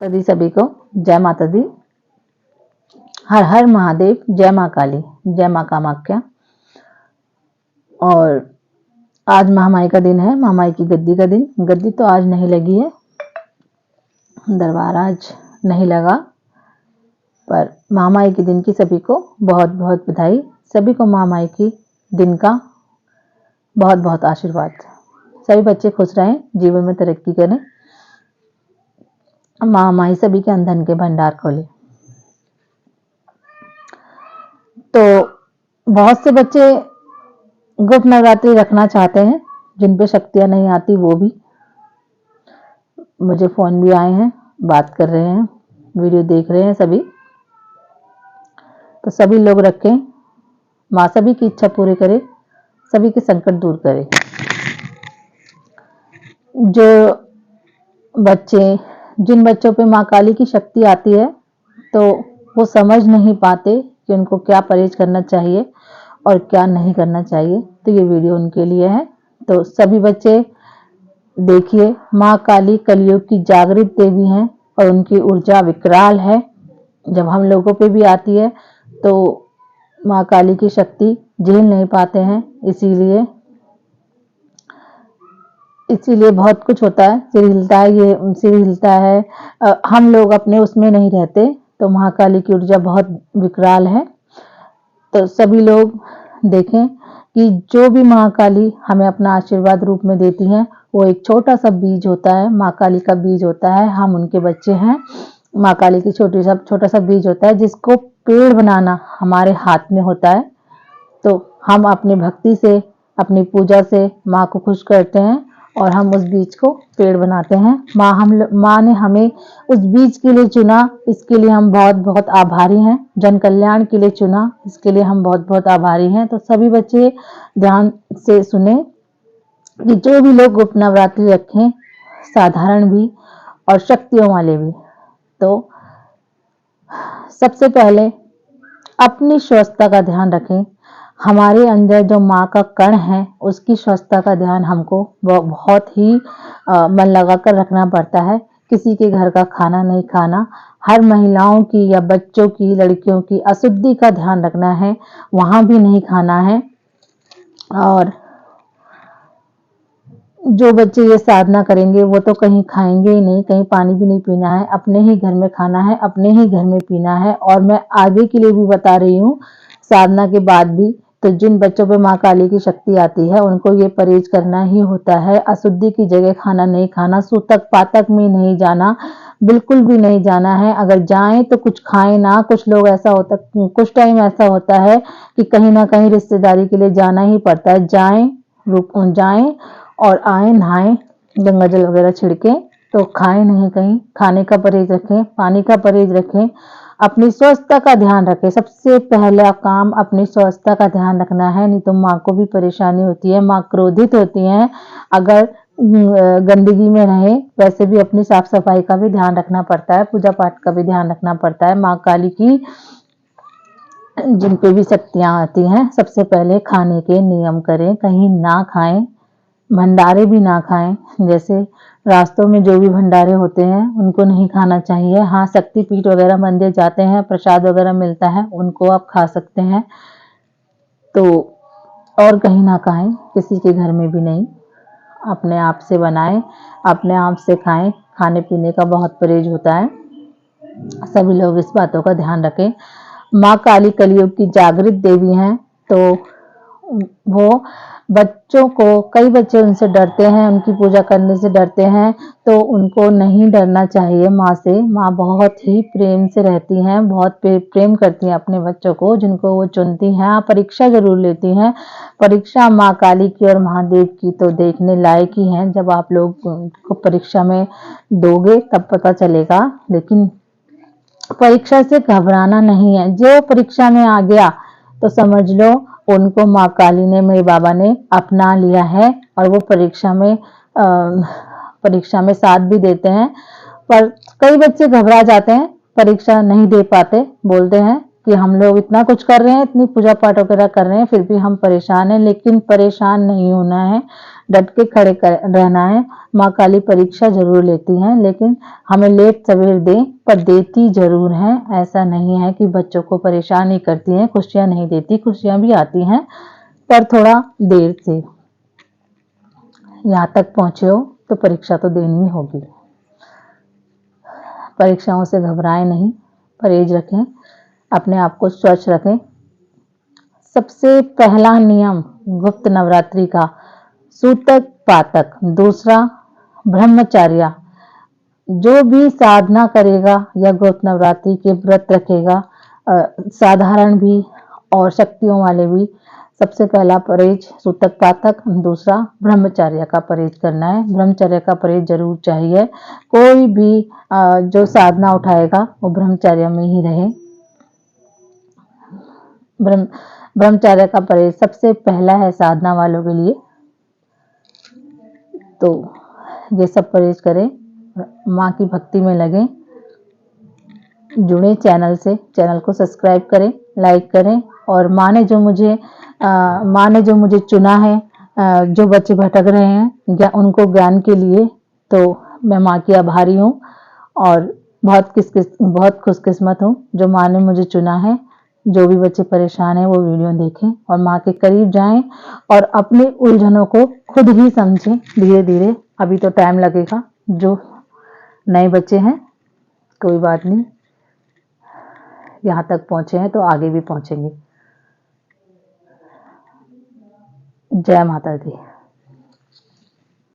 सभी को जय माता दी। हर हर महादेव, जय माँ काली, जय माँ कामाख्या। और आज महामाई का दिन है, महामाई की गद्दी का दिन। गद्दी तो आज नहीं लगी है, दरबार आज नहीं लगा, पर महामाई के दिन की सभी को बहुत बहुत बधाई। सभी को महामाई की दिन का बहुत बहुत आशीर्वाद। सभी बच्चे खुश रहें, जीवन में तरक्की करें, महामाई सभी के धन के भंडार खोले। तो बहुत से बच्चे गुप्त नवरात्रि रखना चाहते हैं, जिन पे शक्तियां नहीं आती वो भी मुझे फोन भी आए हैं, बात कर रहे हैं, वीडियो देख रहे हैं सभी। तो सभी लोग रखें, माँ सभी की इच्छा पूरी करे, सभी के संकट दूर करे। जिन बच्चों पे माँ काली की शक्ति आती है तो वो समझ नहीं पाते कि उनको क्या परहेज करना चाहिए और क्या नहीं करना चाहिए, तो ये वीडियो उनके लिए है। तो सभी बच्चे देखिए, माँ काली कलयुग की जागृत देवी हैं और उनकी ऊर्जा विकराल है। जब हम लोगों पे भी आती है तो माँ काली की शक्ति झेल नहीं पाते हैं, इसीलिए बहुत कुछ होता है, सिर हिलता है, हम लोग अपने उसमें नहीं रहते। तो महाकाली की ऊर्जा बहुत विकराल है। तो सभी लोग देखें कि जो भी महाकाली हमें अपना आशीर्वाद रूप में देती हैं, वो एक छोटा सा बीज होता है, माँ काली का बीज होता है। हम उनके बच्चे हैं, माँ काली की छोटा सा बीज होता है, जिसको पेड़ बनाना हमारे हाथ में होता है। तो हम अपनी भक्ति से, अपनी पूजा से माँ को खुश करते हैं और हम उस बीज को पेड़ बनाते हैं। माँ ने हमें उस बीज के लिए चुना, इसके लिए हम बहुत बहुत आभारी हैं। जन कल्याण के लिए चुना, इसके लिए हम बहुत बहुत आभारी हैं। तो सभी बच्चे ध्यान से सुने कि जो भी लोग गुप्त नवरात्रि रखें, साधारण भी और शक्तियों वाले भी, तो सबसे पहले अपनी स्वस्थता का ध्यान रखें। हमारे अंदर जो माँ का कण है, उसकी स्वस्थता का ध्यान हमको बहुत ही मन लगाकर रखना पड़ता है। किसी के घर का खाना नहीं खाना, हर महिलाओं की या बच्चों की, लड़कियों की अशुद्धि का ध्यान रखना है, वहां भी नहीं खाना है। और जो बच्चे ये साधना करेंगे वो तो कहीं खाएंगे ही नहीं, कहीं पानी भी नहीं पीना है, अपने ही घर में खाना है, अपने ही घर में पीना है। और मैं आगे के लिए भी बता रही हूँ, साधना के बाद भी। तो जिन बच्चों पे माँ काली की शक्ति आती है, उनको ये परहेज करना ही होता है। अशुद्धि की जगह खाना नहीं खाना, सूतक पातक में नहीं जाना, बिल्कुल भी नहीं जाना है। अगर जाएं तो कुछ खाएं ना। कुछ टाइम ऐसा होता है कि कहीं ना कहीं रिश्तेदारी के लिए जाना ही पड़ता है। जाएं और आए, नहाएं, गंगा जल वगैरह छिड़के, तो खाएं नहीं कहीं। खाने का परहेज रखें, पानी का परहेज रखें, अपनी स्वस्थता का ध्यान रखें। सबसे पहला काम अपनी स्वस्थता का ध्यान रखना है, नहीं तो माँ को भी परेशानी होती है, माँ क्रोधित होती है अगर गंदगी में रहे। वैसे भी अपनी साफ सफाई का भी ध्यान रखना पड़ता है, पूजा पाठ का भी ध्यान रखना पड़ता है। माँ काली की जिन पे भी शक्तियां आती हैं, सबसे पहले खाने के नियम करें, कहीं ना खाएं, भंडारे भी ना खाएं। जैसे रास्तों में जो भी भंडारे होते हैं उनको नहीं खाना चाहिए। हाँ, शक्तिपीठ वगैरह मंदिर जाते हैं, प्रसाद वगैरह मिलता है, उनको आप खा सकते हैं। तो और कहीं ना खाएं, किसी के घर में भी नहीं, अपने आप से बनाएं, अपने आप से खाएं। खाने पीने का बहुत परहेज होता है, सभी लोग इस बातों का ध्यान रखें। माँ काली कलयुग की जागृत देवी हैं, तो वो बच्चों को, कई बच्चे उनसे डरते हैं, उनकी पूजा करने से डरते हैं, तो उनको नहीं डरना चाहिए माँ से। माँ बहुत ही प्रेम से रहती हैं, बहुत प्रेम करती हैं अपने बच्चों को, जिनको वो चुनती हैं। परीक्षा जरूर लेती हैं। परीक्षा माँ काली की और महादेव की तो देखने लायक ही है। जब आप लोग को परीक्षा में दोगे तब पता चलेगा, लेकिन परीक्षा से घबराना नहीं है। जो परीक्षा में आ गया तो समझ लो उनको माँ काली ने, मेरे बाबा ने अपना लिया है, और वो परीक्षा में साथ भी देते हैं। पर कई बच्चे घबरा जाते हैं, परीक्षा नहीं दे पाते, बोलते हैं कि हम लोग इतना कुछ कर रहे हैं, इतनी पूजा पाठ वगैरह कर रहे हैं, फिर भी हम परेशान हैं। लेकिन परेशान नहीं होना है, डट के रहना है। माँ काली परीक्षा जरूर लेती हैं, लेकिन हमें लेट सवेर दे पर देती जरूर हैं। ऐसा नहीं है कि बच्चों को परेशान ही करती हैं, खुशियां नहीं देती, खुशियां भी आती हैं पर थोड़ा देर से। यहाँ तक पहुंचे हो तो परीक्षा तो देनी ही होगी। परीक्षाओं से घबराएं नहीं, परहेज रखें, अपने आप को स्वच्छ रखें। सबसे पहला नियम गुप्त नवरात्रि का सूतक पातक, दूसरा ब्रह्मचर्य। जो भी साधना करेगा या गुप्त नवरात्रि के व्रत रखेगा, साधारण भी और शक्तियों वाले भी, सबसे पहला परहेज सूतक पातक, दूसरा ब्रह्मचर्य का परहेज करना है। ब्रह्मचर्य का परहेज जरूर चाहिए। कोई भी जो साधना उठाएगा वो ब्रह्मचर्य में ही रहे। ब्रह्मचर्य का परहेज सबसे पहला है साधना वालों के लिए। तो ये सब परहेज करें, माँ की भक्ति में लगें, जुड़े चैनल से, चैनल को सब्सक्राइब करें, लाइक करें। और माँ ने जो मुझे चुना है, जो बच्चे भटक रहे हैं उनको ज्ञान के लिए, तो मैं माँ की आभारी हूँ और बहुत खुशकिस्मत हूँ जो माँ ने मुझे चुना है। जो भी बच्चे परेशान हैं वो वीडियो देखें और माँ के करीब जाएं और अपनी उलझनों को खुद ही समझें धीरे धीरे। अभी तो टाइम लगेगा, जो नए बच्चे हैं कोई बात नहीं, यहाँ तक पहुंचे हैं तो आगे भी पहुंचेंगे। जय माता दी।